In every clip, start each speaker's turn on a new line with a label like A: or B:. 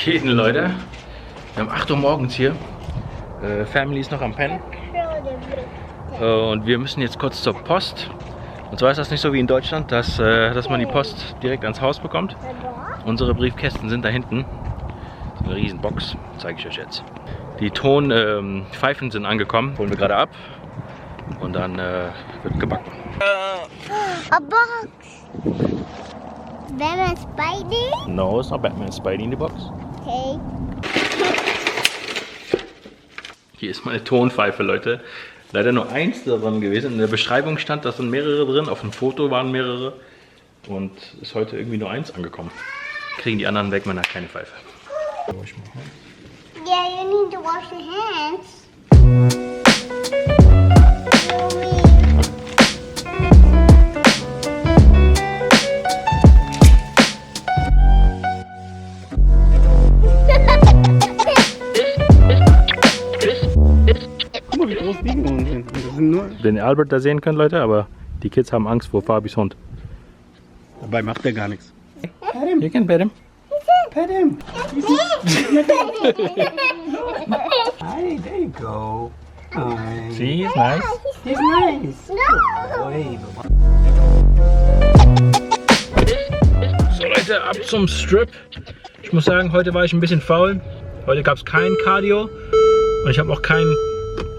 A: jeden, Leute. Wir haben 8 Uhr morgens hier. Family ist noch am Pennen. Und wir müssen jetzt kurz zur Post. Und zwar ist das nicht so wie in Deutschland, dass man die Post direkt ans Haus bekommt. Unsere Briefkästen sind da hinten. Eine riesen Box, zeige ich euch jetzt. Die Tonpfeifen sind angekommen, holen wir gerade ab. Und dann wird gebacken.
B: A box. Batman Spidey?
A: No, it's not Batman Spidey in the box.
B: Okay.
A: Hier ist meine Tonpfeife, Leute. Leider nur eins daran gewesen. In der Beschreibung stand, da sind mehrere drin. Auf dem Foto waren mehrere. Und ist heute irgendwie nur eins angekommen. Kriegen die anderen weg, man hat keine Pfeife.
B: Yeah, you need to wash your hands.
C: Guck mal, wie groß die geworden sind. Das sind nur...
A: Den Albert da sehen können, Leute, aber die Kids haben Angst vor Fabis Hund.
C: Dabei macht er gar nichts.
A: You can pet him.
C: Pet him. Hi, there you go. Hi.
A: See, he's nice.
C: He's nice.
B: No.
C: Boy.
A: So Leute, ab zum Strip. Ich muss sagen, heute war ich ein bisschen faul. Heute gab es kein Cardio und ich habe auch kein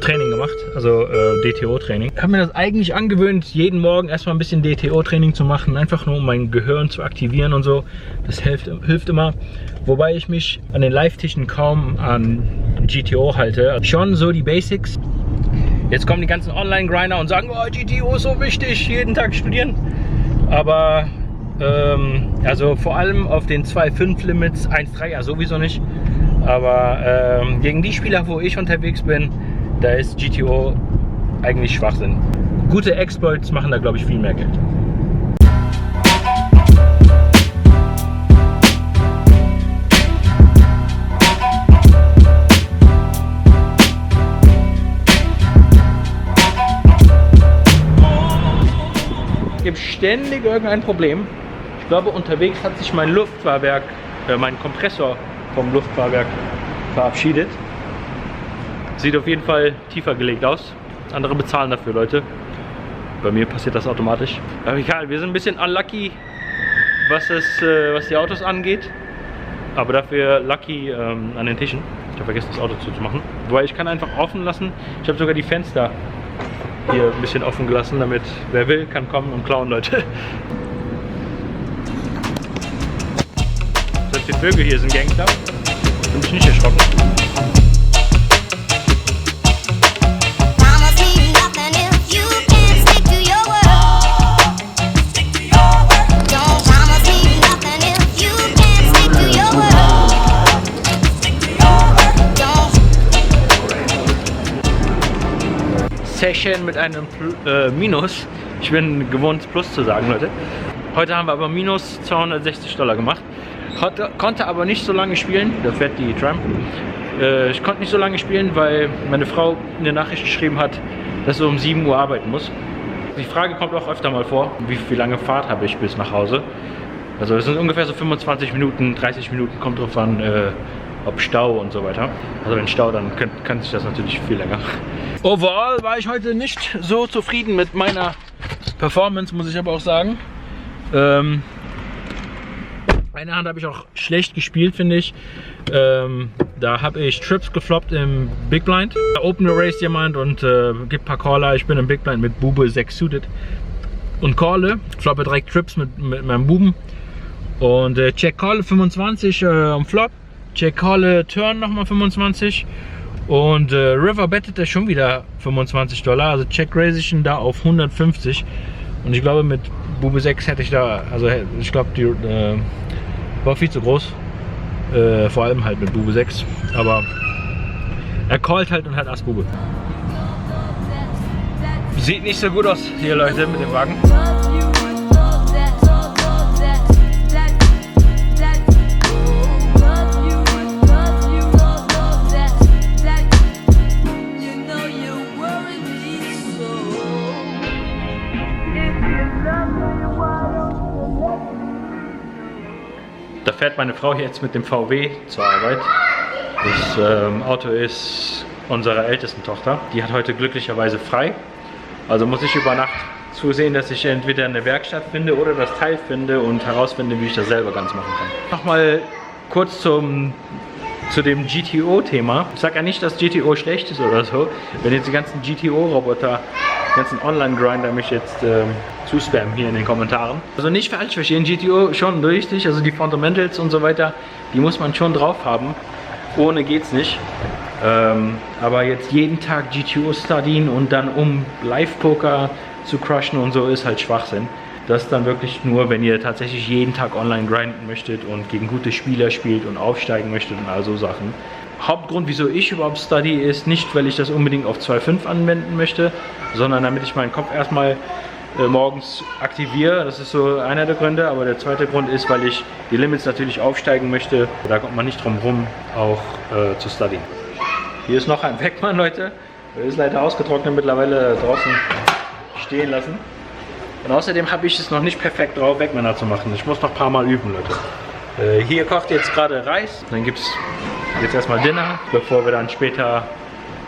A: Training gemacht, also DTO-Training. Ich habe mir das eigentlich angewöhnt, jeden Morgen erstmal ein bisschen DTO-Training zu machen, einfach nur um mein Gehirn zu aktivieren und so. Das hilft immer. Wobei ich mich an den Live-Tischen kaum an GTO halte. Schon so die Basics. Jetzt kommen die ganzen Online-Grinder und sagen, oh, GTO ist so wichtig, jeden Tag studieren. Aber also vor allem auf den 2.5 Limits, 1.3 ja sowieso nicht. Aber gegen die Spieler, wo ich unterwegs bin, da ist GTO eigentlich Schwachsinn. Gute Exploits machen da, glaube ich, viel mehr Geld. Es gibt ständig irgendein Problem. Ich glaube, unterwegs hat sich mein Luftfahrwerk, mein Kompressor vom Luftfahrwerk verabschiedet. Sieht auf jeden Fall tiefer gelegt aus. Andere bezahlen dafür, Leute. Bei mir passiert das automatisch. Aber egal, wir sind ein bisschen unlucky, was die Autos angeht. Aber dafür lucky an den Tischen. Ich habe vergessen, das Auto zuzumachen. Wobei ich kann einfach offen lassen. Ich habe sogar die Fenster hier ein bisschen offen gelassen, damit wer will, kann kommen und klauen, Leute. Selbst die Vögel hier sind Gangster. Bin ich nicht erschrocken. Session mit einem Minus. Ich bin gewohnt, Plus zu sagen, Leute. Heute haben wir aber minus $260 gemacht. Konnte aber nicht so lange spielen. Da fährt die Tram. Ich konnte nicht so lange spielen, weil meine Frau eine Nachricht geschrieben hat, dass sie um 7 Uhr arbeiten muss. Die Frage kommt auch öfter mal vor, wie lange Fahrt habe ich bis nach Hause. Also es sind ungefähr so 25 Minuten, 30 Minuten, kommt drauf an, ob Stau und so weiter. Also wenn Stau, dann kann sich das natürlich viel länger. Overall war ich heute nicht so zufrieden mit meiner Performance, muss ich aber auch sagen. Eine Hand habe ich auch schlecht gespielt, finde ich. Da habe ich Trips gefloppt im Big Blind. Open Race jemand und gibt ein paar Caller. Ich bin im Big Blind mit Bube 6 suited. Und calle, floppe direkt Trips mit meinem Buben. Und check calle 25 am Flop. Check calle Turn nochmal 25. Und River bettet er schon wieder $25. Also check raise ich ihn da auf 150. Und ich glaube mit Bube 6 hätte ich da, also ich glaube die war viel zu groß. Vor allem halt mit Bube 6. Aber er callt halt und hat Ass Bube. Sieht nicht so gut aus hier, Leute, mit dem Wagen. Da fährt meine Frau jetzt mit dem VW zur Arbeit. Das Auto ist unserer ältesten Tochter. Die hat heute glücklicherweise frei. Also muss ich über Nacht zusehen, dass ich entweder eine Werkstatt finde oder das Teil finde und herausfinde, wie ich das selber ganz machen kann. Nochmal kurz zu dem GTO-Thema. Ich sage ja nicht, dass GTO schlecht ist oder so. Wenn jetzt die ganzen GTO-Roboter, die ganzen Online-Grinder mich jetzt zuspammen hier in den Kommentaren. Also nicht falsch verstehen, GTO schon richtig, also die Fundamentals und so weiter, die muss man schon drauf haben. Ohne geht's nicht. Aber jetzt jeden Tag GTO studien und dann um Live-Poker zu crushen und so ist halt Schwachsinn. Das dann wirklich nur, wenn ihr tatsächlich jeden Tag online grinden möchtet und gegen gute Spieler spielt und aufsteigen möchtet und all so Sachen. Hauptgrund, wieso ich überhaupt study, ist nicht, weil ich das unbedingt auf 2.5 anwenden möchte, sondern damit ich meinen Kopf erstmal morgens aktiviere. Das ist so einer der Gründe, aber der zweite Grund ist, weil ich die Limits natürlich aufsteigen möchte. Da kommt man nicht drum rum, auch zu studien. Hier ist noch ein Weckmann, Leute. Der ist leider ausgetrocknet, mittlerweile draußen stehen lassen. Und außerdem habe ich es noch nicht perfekt drauf, Weckmänner zu machen. Ich muss noch ein paar Mal üben, Leute. Hier kocht jetzt gerade Reis. Dann gibt es jetzt erstmal Dinner, bevor wir dann später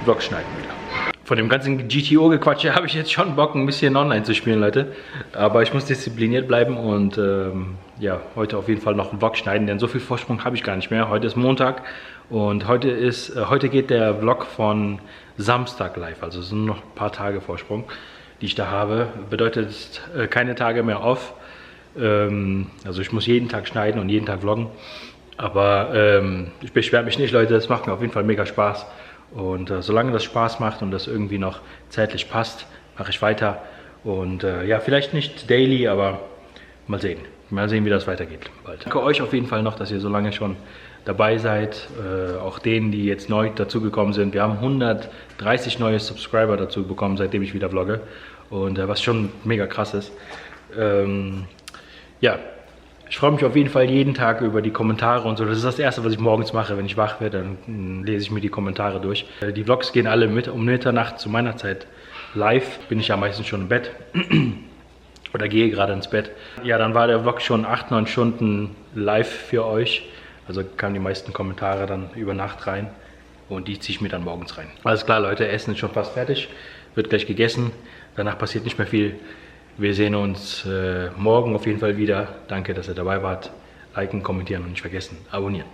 A: Vlog schneiden wieder. Von dem ganzen GTO-Gequatsche habe ich jetzt schon Bock, ein bisschen online zu spielen, Leute. Aber ich muss diszipliniert bleiben und ja, heute auf jeden Fall noch einen Vlog schneiden, denn so viel Vorsprung habe ich gar nicht mehr. Heute ist Montag und heute geht der Vlog von Samstag live. Also es sind noch ein paar Tage Vorsprung, die ich da habe. Bedeutet keine Tage mehr off. Also ich muss jeden Tag schneiden und jeden Tag vloggen. Aber ich beschwere mich nicht, Leute. Es macht mir auf jeden Fall mega Spaß. Und solange das Spaß macht und das irgendwie noch zeitlich passt, mache ich weiter. Und ja, vielleicht nicht daily, aber mal sehen. Mal sehen, wie das weitergeht bald. Danke euch auf jeden Fall noch, dass ihr so lange schon dabei seid. Auch denen, die jetzt neu dazugekommen sind. Wir haben 130 neue Subscriber dazu bekommen, seitdem ich wieder vlogge. Und was schon mega krass ist. Ja, ich freue mich auf jeden Fall jeden Tag über die Kommentare und so. Das ist das Erste, was ich morgens mache, wenn ich wach werde. Dann lese ich mir die Kommentare durch. Die Vlogs gehen alle um Mitternacht zu meiner Zeit live. Bin ich ja meistens schon im Bett. Oder gehe gerade ins Bett. Ja, dann war der Vlog schon 8-9 Stunden live für euch. Also kamen die meisten Kommentare dann über Nacht rein. Und die ziehe ich mir dann morgens rein. Alles klar, Leute, Essen ist schon fast fertig. Wird gleich gegessen. Danach passiert nicht mehr viel. Wir sehen uns morgen auf jeden Fall wieder. Danke, dass ihr dabei wart. Liken, kommentieren und nicht vergessen, abonnieren.